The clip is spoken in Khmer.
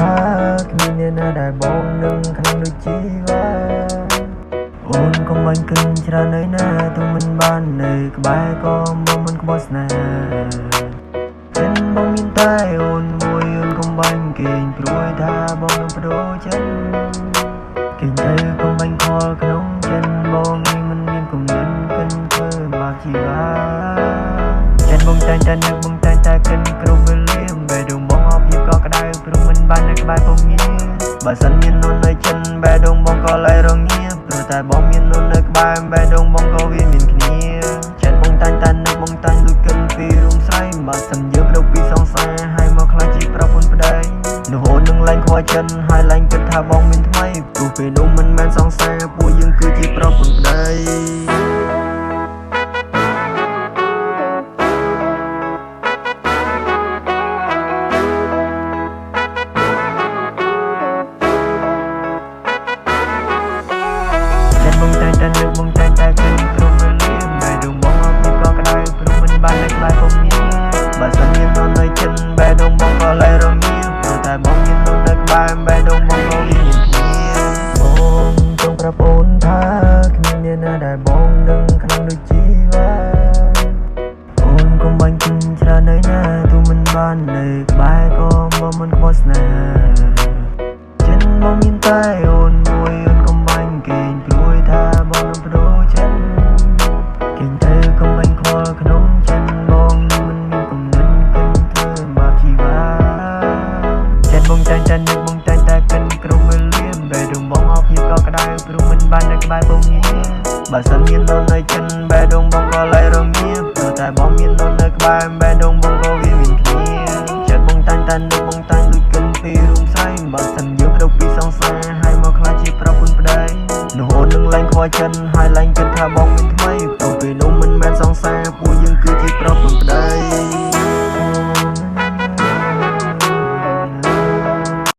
ថាគ្មានអ្នកណាដែលបងនឹងខ្លាំងដូចជីវ៉ាអូនកុំបាញ់គិនច្រើននៅណាទោះមិនបាននៅក្បែរក៏មកមិនខ្វល់ស្នេហ៍ចិនបងមានតែអូនមួយអូនកុំបាញ់គេងព្រួយថាបងនឹងបដូរចិនគេងទៅកុំបាញ់ខលក្នុងចិនបងនេះមិនមានគំនិតគិនធ្វើបាបជីវ៉ាចិនបងតែងតែនឹកបងតែងតែគិនគ្រប់វេលាបែរដងបងអបភាពក៏ក្តៅព្រោះមិនបាននៅក្បែរបងងារបើសិនមាននូននៅចិនបែរដងបងក៏លែរងាព្រោះតែបងមាននូននៅក្បែរបែរដងបងក៏វាមានគ្នាចិនបងតែងតែនឹកបងតែងលួចគិនពីរួមស្រីបើសិនយើងប្រដៅពីសងសាហើយមកខ្លាចជាប្រពន្ធប្តីនោះអូននឹងលែងខ្វល់ចិនហើយលែងគិតថាបងមានថ្មីព្រោះពេលនោះមិនមែនសងសាពួកយើងគឺជាប្រពន្ធប្តីបងតែងតែនឹកបងតែងតែគិតគ្រប់វេលាបែរដងបងអបភាពក៏ក្តៅព្រោះមិនបាននៅក្បែរបងងារបើសិនមាននូននៅចិនបែរដងបងក៏លែរងាព្រោះតែបងមាននូននៅក្បែរបែរដងបងក៏វាមានគ្នាបងចង់ប្រាប់អូនថាគ្មានអ្នកណាដែលបងនឹងខ្លាំងដូចជីវ៉ាអូនកុំបាញ់គិនច្រើននៅណាទោះមិនបាននៅក្បែរក៏មកមិនខ្វល់ស្នេហ៍ចិនបងមានតែអូនមួយអូនកុំបាញ់គេងព្រួយថាបងនឹងបដូរចិនគេងទៅកុំបាញ់ខលក្នុងចិនបងនឹងមិនមានគំនិតគិនធ្វើបាបជីវ៉ាចិនបងតែងតែនឹកបងតែងតែគិនគ្រប់វេលាបែរដងបងអបភាពក៏ក្តៅព្រោះមិនបាននៅក្បែរបងងារបើសិនមាននូននៅចិនបែរដងបងក៏លែរងាព្រោះតែបងមាននូននៅក្បែរបែរដងបងក៏វាមានគ្នាចិនបងតែងតែនឹកបងតែង